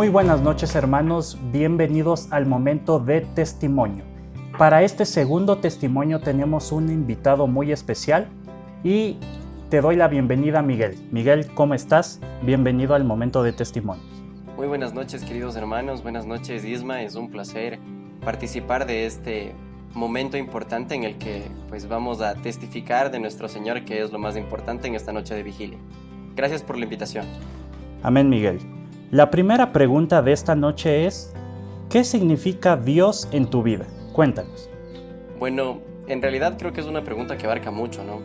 Muy buenas noches, hermanos, bienvenidos al momento de testimonio. Para este segundo testimonio tenemos un invitado muy especial y te doy la bienvenida, Miguel. Miguel, ¿cómo estás? Bienvenido al momento de testimonio. Muy buenas noches, queridos hermanos, buenas noches, Isma. Es un placer participar de este momento importante en el que pues vamos a testificar de nuestro Señor, que es lo más importante en esta noche de vigilia. Gracias por la invitación. Amén, Miguel. La primera pregunta de esta noche es, ¿qué significa Dios en tu vida? Cuéntanos. Bueno, en realidad creo que es una pregunta que abarca mucho, ¿no?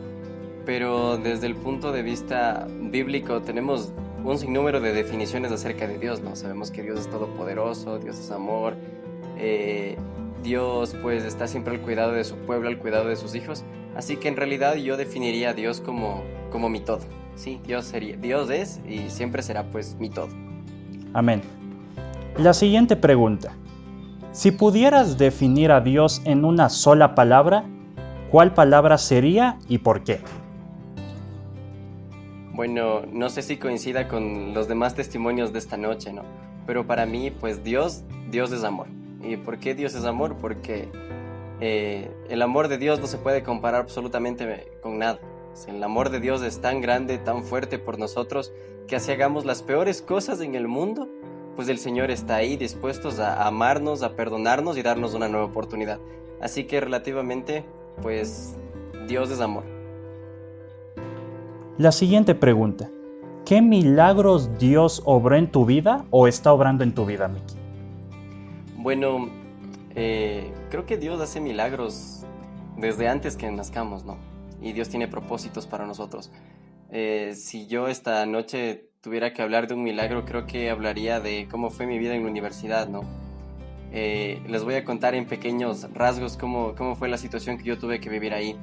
Pero desde el punto de vista bíblico tenemos un sinnúmero de definiciones acerca de Dios, ¿no? Sabemos que Dios es todopoderoso, Dios es amor, Dios pues está siempre al cuidado de su pueblo, al cuidado de sus hijos. Así que en realidad yo definiría a Dios como mi todo. Sí, Dios es y siempre será pues mi todo. Amén. La siguiente pregunta. Si pudieras definir a Dios en una sola palabra, ¿cuál palabra sería y por qué? Bueno, no sé si coincida con los demás testimonios de esta noche, ¿no? Pero para mí, pues Dios es amor. ¿Y por qué Dios es amor? Porque el amor de Dios no se puede comparar absolutamente con nada. El amor de Dios es tan grande, tan fuerte por nosotros, que así hagamos las peores cosas en el mundo, pues el Señor está ahí dispuestos a amarnos, a perdonarnos y darnos una nueva oportunidad. Así que relativamente, pues Dios es amor. La siguiente pregunta. ¿Qué milagros Dios obró en tu vida o está obrando en tu vida, Miki? Bueno, creo que Dios hace milagros desde antes que nazcamos, ¿no? Y Dios tiene propósitos para nosotros. Si yo esta noche tuviera que hablar de un milagro, creo que hablaría de cómo fue mi vida en la universidad, ¿no? Les voy a contar en pequeños rasgos cómo fue la situación que yo tuve que vivir ahí.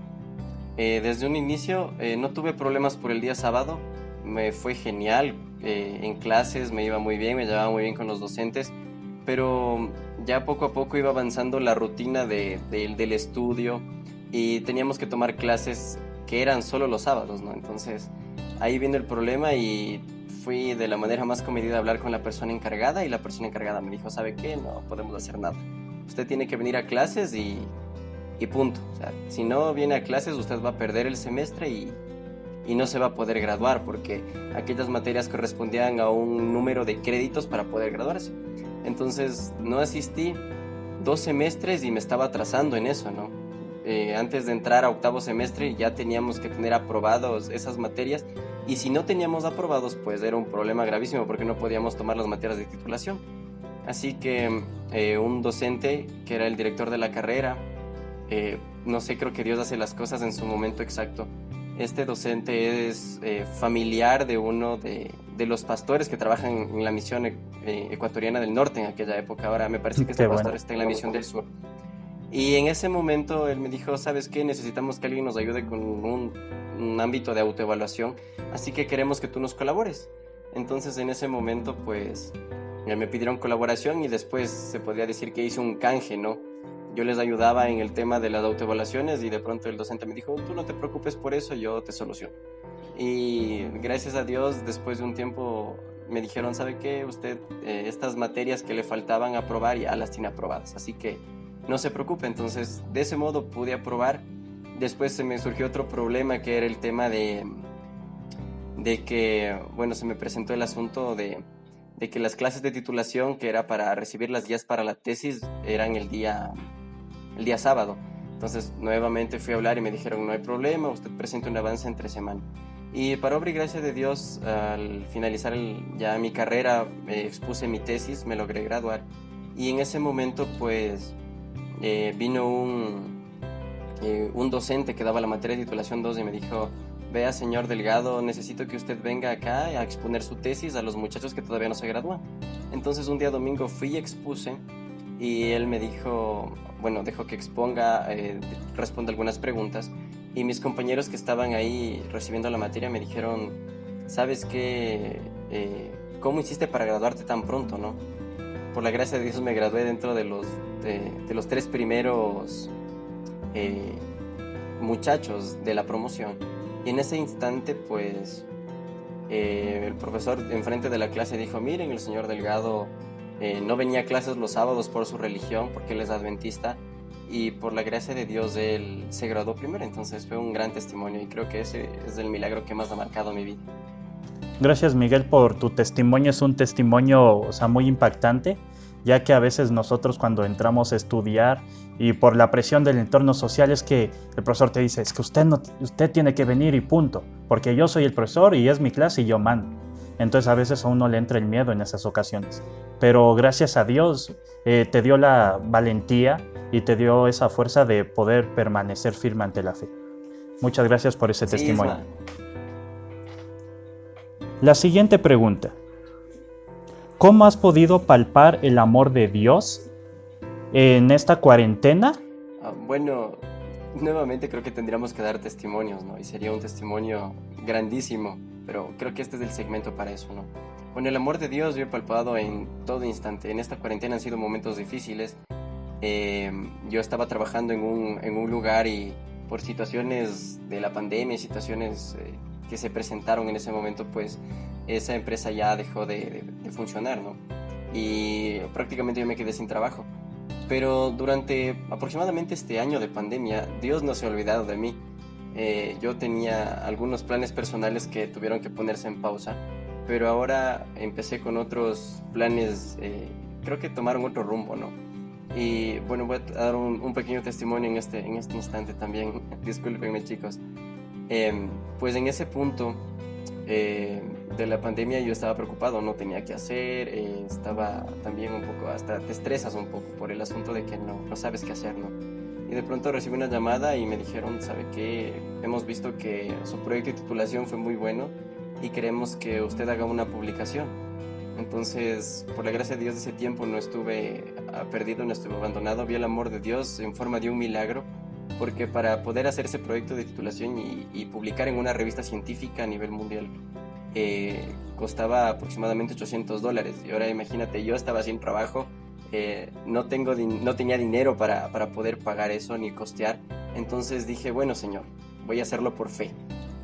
Desde un inicio no tuve problemas por el día sábado, me fue genial en clases, me iba muy bien, me llevaba muy bien con los docentes, pero ya poco a poco iba avanzando la rutina del estudio y teníamos que tomar clases que eran solo los sábados, ¿no? Entonces ahí vino el problema y fui de la manera más comedida a hablar con la persona encargada y la persona encargada me dijo, ¿sabe qué? No podemos hacer nada. Usted tiene que venir a clases y punto. O sea, si no viene a clases usted va a perder el semestre y no se va a poder graduar porque aquellas materias correspondían a un número de créditos para poder graduarse. Entonces no asistí 2 semestres y me estaba atrasando en eso, ¿no? Antes de entrar a octavo semestre ya teníamos que tener aprobados esas materias y si no teníamos aprobados pues era un problema gravísimo porque no podíamos tomar las materias de titulación. Así que un docente que era el director de la carrera, no sé, creo que Dios hace las cosas en su momento exacto. Este docente es familiar de uno de los pastores que trabajan en la misión ecuatoriana del norte en aquella época. Ahora me parece que este pastor está en la misión del sur. Y en ese momento él me dijo, ¿sabes qué? Necesitamos que alguien nos ayude con un ámbito de autoevaluación, así que queremos que tú nos colabores. Entonces en ese momento pues me pidieron colaboración y después se podría decir que hice un canje, ¿no? Yo les ayudaba en el tema de las autoevaluaciones y de pronto el docente me dijo, tú no te preocupes por eso, yo te soluciono. Y gracias a Dios, después de un tiempo me dijeron, ¿sabe qué? Usted estas materias que le faltaban aprobar ya las tiene aprobadas, así que no se preocupe. Entonces de ese modo pude aprobar. Después se me surgió otro problema que era el tema de que, bueno, se me presentó el asunto de que las clases de titulación, que era para recibir las guías para la tesis, eran el día sábado. Entonces nuevamente fui a hablar y me dijeron, no hay problema, usted presenta un avance entre semana. Y para obra y gracia de Dios, al finalizar ya mi carrera, expuse mi tesis, me logré graduar. Y en ese momento pues vino un docente que daba la materia de titulación 2 y me dijo, vea señor Delgado, necesito que usted venga acá a exponer su tesis a los muchachos que todavía no se gradúan. Entonces un día domingo fui y expuse y él me dijo, bueno, dejó que exponga, responda algunas preguntas y mis compañeros que estaban ahí recibiendo la materia me dijeron, ¿sabes qué? ¿Cómo hiciste para graduarte tan pronto, no? Por la gracia de Dios me gradué dentro de los 3 primeros muchachos de la promoción y en ese instante pues el profesor enfrente de la clase dijo, miren, el señor Delgado no venía a clases los sábados por su religión, porque él es adventista, y por la gracia de Dios él se graduó primero. Entonces fue un gran testimonio y creo que ese es el milagro que más ha marcado mi vida. Gracias, Miguel, por tu testimonio. Es un testimonio, muy impactante, ya que a veces nosotros cuando entramos a estudiar y por la presión del entorno social es que el profesor te dice, es que usted tiene que venir y punto, porque yo soy el profesor y es mi clase y yo mando. Entonces a veces a uno le entra el miedo en esas ocasiones. Pero gracias a Dios te dio la valentía y te dio esa fuerza de poder permanecer firme ante la fe. Muchas gracias por ese testimonio. Isma. La siguiente pregunta. ¿Cómo has podido palpar el amor de Dios en esta cuarentena? Bueno, nuevamente creo que tendríamos que dar testimonios, ¿no? Y sería un testimonio grandísimo, pero creo que este es el segmento para eso, ¿no? Bueno, el amor de Dios yo he palpado en todo instante. En esta cuarentena han sido momentos difíciles. Yo estaba trabajando en un lugar y por situaciones de la pandemia, situaciones que se presentaron en ese momento, pues esa empresa ya dejó de funcionar, ¿no? Y prácticamente yo me quedé sin trabajo. Pero durante aproximadamente este año de pandemia, Dios no se ha olvidado de mí. Yo tenía algunos planes personales que tuvieron que ponerse en pausa, pero ahora empecé con otros planes, creo que tomaron otro rumbo, ¿no? Y bueno, voy a dar un pequeño testimonio en este instante también. Discúlpenme, chicos. Pues en ese punto de la pandemia yo estaba preocupado, no tenía qué hacer, estaba también un poco, hasta te estresas un poco por el asunto de que no sabes qué hacer, ¿no? Y de pronto recibí una llamada y me dijeron, ¿sabe qué? Hemos visto que su proyecto de titulación fue muy bueno y queremos que usted haga una publicación. Entonces, por la gracia de Dios, de ese tiempo no estuve perdido, no estuve abandonado, vi el amor de Dios en forma de un milagro, porque para poder hacer ese proyecto de titulación y publicar en una revista científica a nivel mundial, costaba aproximadamente $800. Y ahora imagínate, yo estaba sin trabajo, no tenía dinero para poder pagar eso ni costear. Entonces dije, bueno, Señor, voy a hacerlo por fe.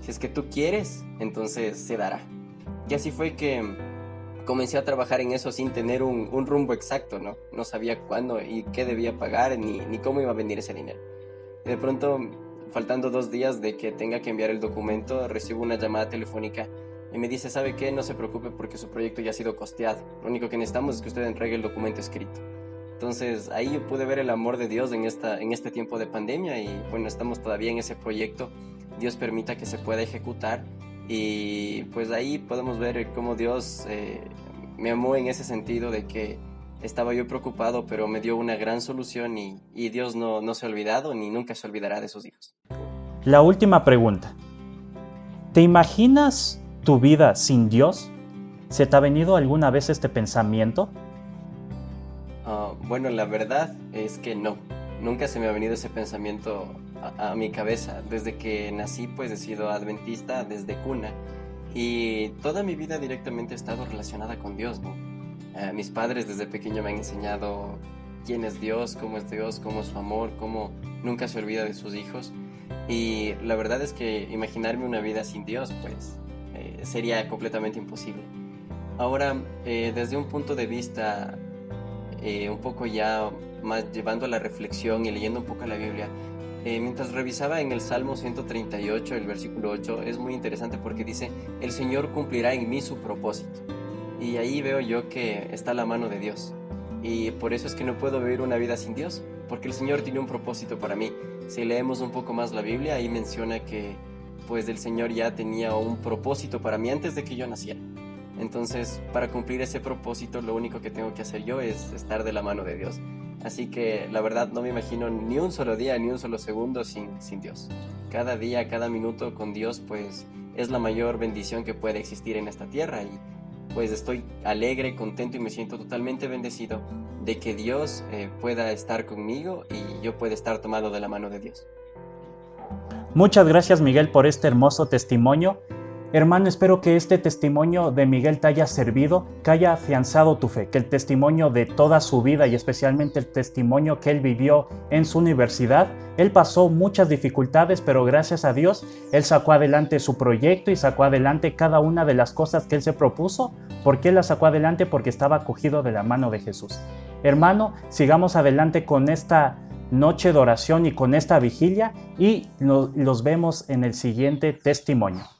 Si es que tú quieres, entonces se dará. Y así fue que comencé a trabajar en eso sin tener un rumbo exacto, ¿no? No sabía cuándo y qué debía pagar ni cómo iba a venir ese dinero. Y de pronto, faltando 2 días de que tenga que enviar el documento, recibo una llamada telefónica y me dice, ¿sabe qué? No se preocupe porque su proyecto ya ha sido costeado. Lo único que necesitamos es que usted entregue el documento escrito. Entonces ahí yo pude ver el amor de Dios en este tiempo de pandemia y bueno, estamos todavía en ese proyecto. Dios permita que se pueda ejecutar y pues ahí podemos ver cómo Dios me amó en ese sentido de que estaba yo preocupado, pero me dio una gran solución y Dios no se ha olvidado ni nunca se olvidará de sus hijos. La última pregunta. ¿Te imaginas tu vida sin Dios? ¿Se te ha venido alguna vez este pensamiento? Bueno, la verdad es que no. Nunca se me ha venido ese pensamiento a mi cabeza. Desde que nací, pues he sido adventista desde cuna. Y toda mi vida directamente he estado relacionada con Dios, ¿no? Mis padres desde pequeño me han enseñado quién es Dios, cómo es su amor, cómo nunca se olvida de sus hijos. Y la verdad es que imaginarme una vida sin Dios, pues sería completamente imposible. Ahora, desde un punto de vista un poco ya más llevando a la reflexión y leyendo un poco la Biblia, mientras revisaba en el Salmo 138, el versículo 8, es muy interesante porque dice, el Señor cumplirá en mí su propósito. Y ahí veo yo que está la mano de Dios. Y por eso es que no puedo vivir una vida sin Dios, porque el Señor tiene un propósito para mí. Si leemos un poco más la Biblia, ahí menciona que pues el Señor ya tenía un propósito para mí antes de que yo naciera. Entonces, para cumplir ese propósito, lo único que tengo que hacer yo es estar de la mano de Dios. Así que la verdad no me imagino ni un solo día, ni un solo segundo sin Dios. Cada día, cada minuto con Dios, pues es la mayor bendición que puede existir en esta tierra. Y pues estoy alegre, contento y me siento totalmente bendecido de que Dios pueda estar conmigo y yo pueda estar tomado de la mano de Dios. Muchas gracias, Miguel, por este hermoso testimonio. Hermano, espero que este testimonio de Miguel te haya servido, que haya afianzado tu fe, que el testimonio de toda su vida y especialmente el testimonio que él vivió en su universidad, él pasó muchas dificultades, pero gracias a Dios, él sacó adelante su proyecto y sacó adelante cada una de las cosas que él se propuso. ¿Por qué las sacó adelante? Porque estaba acogido de la mano de Jesús. Hermano, sigamos adelante con esta noche de oración y con esta vigilia y los vemos en el siguiente testimonio.